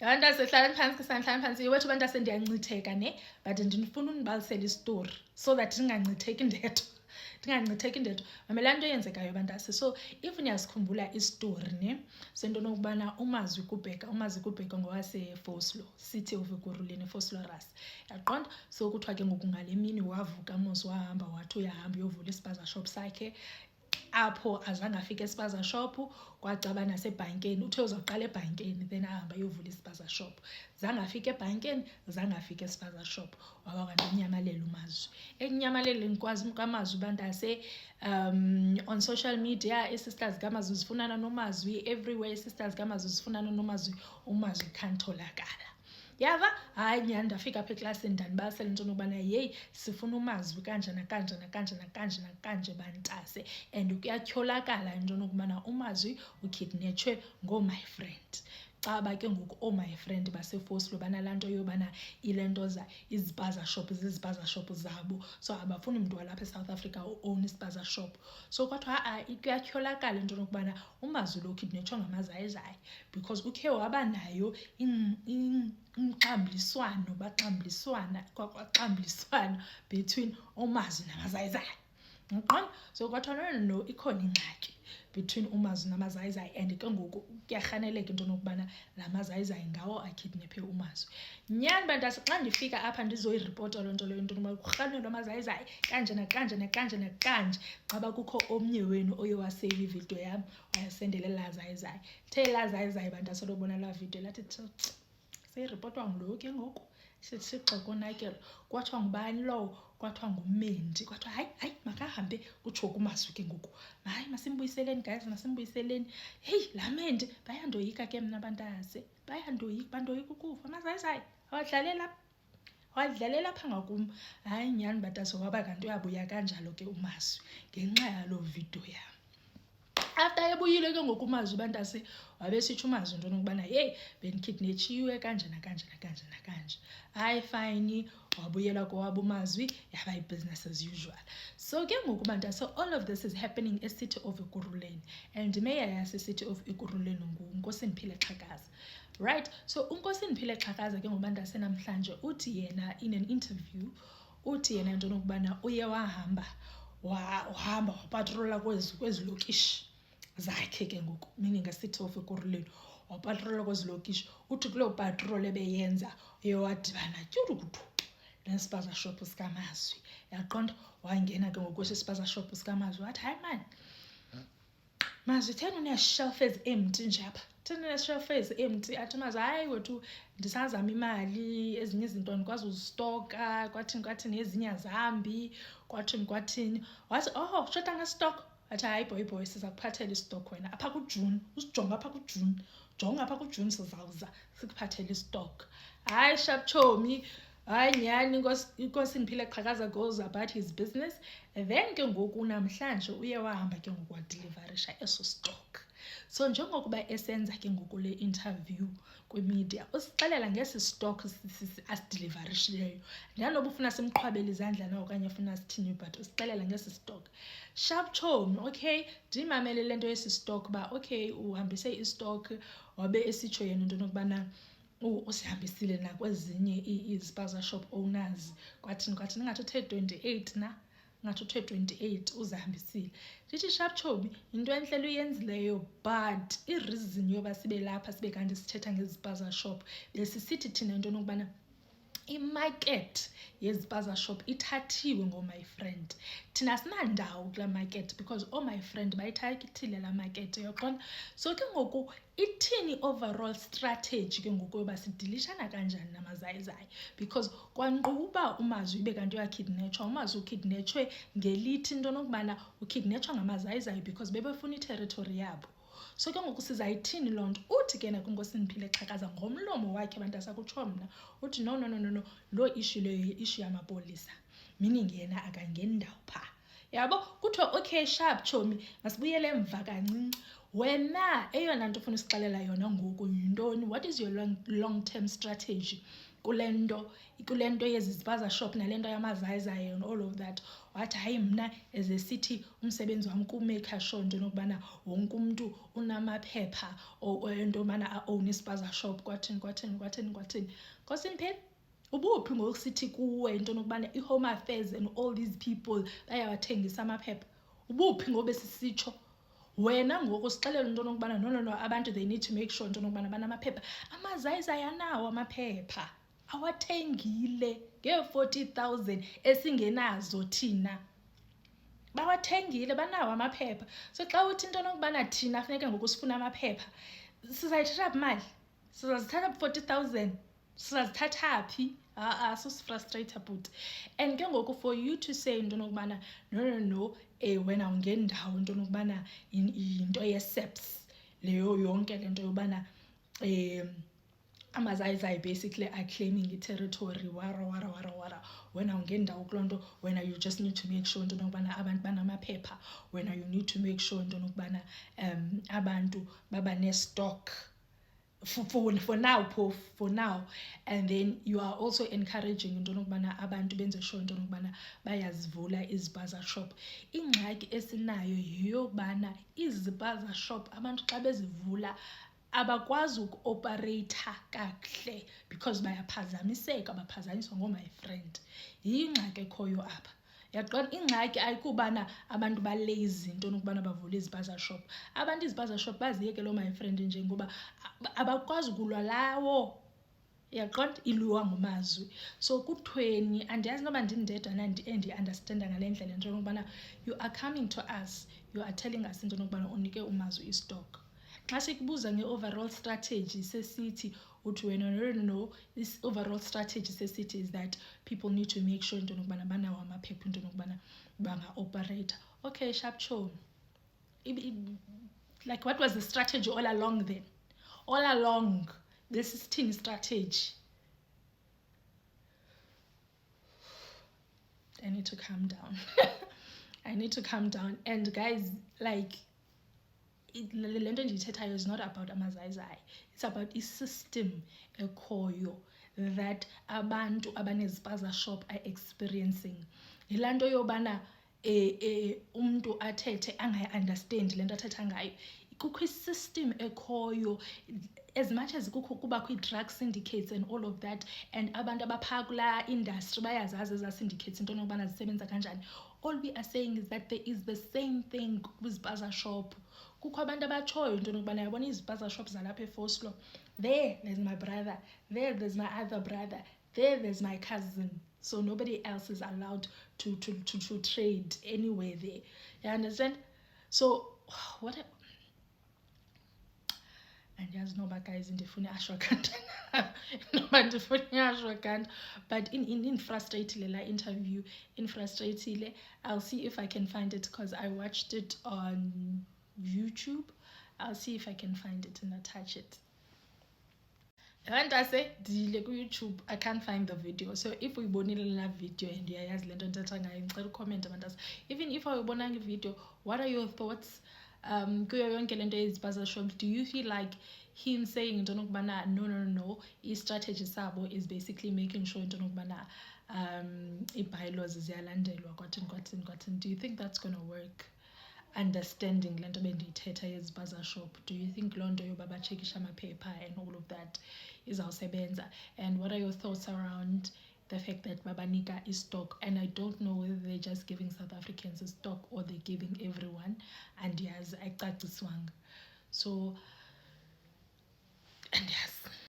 abantu asehlala phansi kesanhlala phansi wethu abantu asendiyancitheka ne but ndifuna unibalisela istory so that ndingangcitheki indetho mamela nto eyenzekayo abantu ase so if niyasikhumbula istory ne sento nokubana umazi kubheka ngowase-Vosloo City of Ekurhuleni Vosloo Ras yaqonda so kuthiwa ke ngoku ngale mini wavuka mos wahamba wathi uyahamba uyovula ispaza shop sakhe apho azange afike espaza shop kwacaba nasebhankeni uthe uzawuqala ebhankeni then ahamba ayovula ispaza shop zange afike ebhankeni zange afike espaza shop waba kanti unyamalela umazwi ekunyamaleleni kwamazwi bantase on social media sisters kamazwi zifunana nomazwi everywhere sisters kamazwi zifunana nomazwi umazwi khantolakala yava hayi nyani ndafika apha eklasini ndanibalisela into nokubana yeyi sifuna umazwi kanje nakanje bantase and kuyatyholakala into nokubana umazwi ukidnetshwe ngoo-my friend caba ke ngoku my friend base-Vosloo banalaa nto yobana ile nto izipaza shop zabo so abafuni mntu walapha eSouth Africa own ispaza shop so kwathiwa kuyatyholakala into nokubana umazwi lo ukidnetshwe ngamazayizayi because ukhe waba nayo kwaxambuliswana between umazwi namazayizayi ngqona so kwathiwa no ikhona ingxaki between umazwi namazayizayi and ke ngoku kuyarhaneleka into nokubana la mazayizayi ngawo akidnephe umazwi nyani bantase xa ndifika apha ndizoyiripota loo nto leyo into nokuba kurhanelwa amazayizayi kanje xaba kukho omnye wenu oye wasave ividiyo yam wayasendele laa zayizayi the laa zayizayi bantase lobona laa vidiyo lathi seyiripotwa ngulo ke ngoku sixokonakele kwathiwa ngubani lowo kwathiwa ngumendi kwathiwa hayi makahambe kutsho kumazwi ke ngoku hayi masimbuyiseleni guys masimbuyiseleni heyi laa mendi bayandoyika ke mna bantase bandoyika ukufa amazayizayi wadlalela apha ngakum hayi nyani bantase waba kanti uyabuya kanjalo ke umazwi ngenxa yaloo vidiyo yam after ebuyile ke ngoku umazwi bantase wabesitsho umazwi into nokubana yeyi bendikidnetshiwe kanje nakanje hayi fine wabuyela kowabo umazwi yaba business as usual so ke ngoku bantase all of this is happening e-City of Ekurhuleni and mayor yase-City of Ekurhuleni nguNkosiniphile Xhakaza right so uNkosiniphile Xhakaza ke ngoku bantase namhlanje uthi yena in an interview uthi yena into nokubana uye wahamba wapatrola kwezi lokishi zakhe ke ngoku meaning nge-City of Ekurhuleni wapatrola kwezi lokishi uthi kuloo patrol ebeyenza uye wadibana tyurukutu nespaza shop sikamazwi yaqonda wangena ke ngoku sispaza shop sikamazwi wathi hayi mani mazwi thena uneshelf ezi-empty nje apha thena uneshelf ezi-empty athi mazwi hayi wethu ndisazama imali ezinye izinto ndikwazi uzistoka kwathini ezinye azambi kwathini wathi shota ngestock athi hayi boy siza kuphathela istock wena apha kuJune usijonga apha kuJune jonga apha kuJune sizawuza sikuphathela istock hayi sharp chomi hayi nyani Nkosiniphile Xhakaza goes about his business then ke ngoku namhlanje uye wahamba ke ngoku wadeliverisha eso stock so njengokuba esenza ke ngoku le interview kwimedia usixelela ngesi stock asideliverishileyo ndanoba ufuna simqhwabele izandla na okanye ufuna sithini but usixelela ngesi stock sharp chomi okay ndimamele lento yesi stock ba okay uhambise istock wabe esitsho yena into nokubana usihambisile nakwezinye izpaza shop owners kwathini ngathi uthe 28 na ngathi uthe 28 uzihambisile ndithi sharp chomi into enhle uyenzileyo but ireason yoba sibe lapha sibe kanti sithetha ngezpaza shop besisithi thina into nokubana imarket yezpaza shop ithathiwe ngoo-my friend thina sinandawo kulaa market because my friend bayithathile laa market yaqona so ke ngoku ithini overall strategy ke ngoku yoba sidilishana kanjani namazayizayi because kwanquba umazwi ibe kanti uyakidnetshwa umazwi ukidnetshwe ngelithi into nokubana ukidnetshwa ngamazayizayi because bebefuna iterritory yabo so ke ngoku sizayithini loo nto uthi ke nakuNkosiniphile Xhakaza ngomlomo wakhe abantu asakutsho mna uthi no loo issue leyo issue yamapolisa meaning yena akangeni ndawo phaa yabo kuthiwa okay sharp chomi masibuyele emva kancinci wena eyona nto ufuna usixelela yona ngoku yintoni what is your long term strategy kule nto yezi zipaza shop nale nto yamazayizayi and all of that. Wathi hayi mna as a city umsebenzi wam kumake sure into yokubana wonke umntu unamaphepha into yobana a-own ispaza shop kwathini. Nkosini ubuphi ngoku sithi kuwe into yokubana i-Home Affairs and all these people bayawathengisa amaphepha? Ubuphi ngoku besisitsho? Wena ngoku sixelela into yokubana no abantu they need to make sure into yokubana banamaphepha. Amazayizayi anawo amaphepha, awathengile ngee-40,000 esingenazo thina. Bawathengile, banawo amaphepha. So xa uthi into yokubana thina funeke ngoku sifuna amaphepha, sizayithatha phi imali? Sizazithatha 40,000? Sizazithatha phi? Susifrustrate but. And ke ngoku for you to say into yokubana no wena ungendawo into yokubana yinto ye-SAPS leyo yonke le nto yobana amazayizayi basically are claiming i-territory wara wena ungendawo kuloo nto. Wena you just need to make sure into yokubana abantu banamaphepha. Wena you need to make sure into yokubana abantu baba ne-stock for now. And then you are also encouraging into yokubana abantu benze sure into yokubana bayazivula izipaza shop. Ingxaki esinayo yeyobana izipaza shop abantu xa bezivula abakwazi ukuoperate kakuhle because bayaphazamiseka, baphazanyiswa ngoo-my friend. Yingxaki ekhoyo apha. Yaqona ingxaki ayikubana abantu balazy into yokubana bavule izipaza shop. Abantu izipaza shop baziyeke loo my friend njengoba abakwazi ukulwa lawo. Yaqonda ilwa ngomazwi. So kuthweni andiyazi noba ndindedwa endiunderstanda ngale ndlela into yokubana you are coming to us, you are telling us into yokubana unike umazwi istock. Xa sikubuza nge-overall strategy sesithi uthi wena no this overall strategy sesithi is that people need to make sure into yokubana banawo amaphepha into yokubana banga-operate. Okay, sharp show. Like what was the strategy all along then? All along this is team strategy. I need to calm down. I need to calm down. And guys, like le nto ndiyithethayo is not about amazayizayi. It's about i-system ekhoyo that abantu abanezipaza shop are experiencing. Yilaa nto yobana umntu athethe angayi-understand le nto athetha ngayo. Kukho i-system ekhoyo as much as kubakho i-drug syndicates and all of that, and abantu abaphaa kulaa industry bayazazi ezaa syndicates into yokubana zisebenza kanjani. All we are saying is that there is the same thing kwizipaza shop. Kukho abantu abatshoyo into yokubana yabona izipaza shop zalapha eForce. There's my brother, there's my other brother, there's my cousin. So nobody else is allowed to trade anywhere there. You understand? So what andiyazi noba guys ndifune ashwagandha noba ndifune ashwagandha, but in frustrated la interview, in frustrated, I'll see if I can find it because I watched it on YouTube. I'll see if I can find it and attach it. And I say YouTube, I can't find the video. So if we bonile la video and uyayazi le nto ndithetha ngayo, ngicela ucomment abantwana. Even if awuyibonanga video, what are your thoughts? Kuyo yonke le nto yezipaza shop, do you feel like him saying into yokubana no i-strategy sabo is basically making sure into yokubana i-bylaws ziyalandelwa kwathini? Do you think that's going to work? Understanding le nto bendiyithetha yezipaza shop, do you think loo nto yoba batshekisha amaphepha and all of that izawusebenza? And what are your thoughts around the fact that babanika is stock? And I don't know whether they're just giving South Africans a stock or they're giving everyone, and yes, ayicaciswanga. So and yes.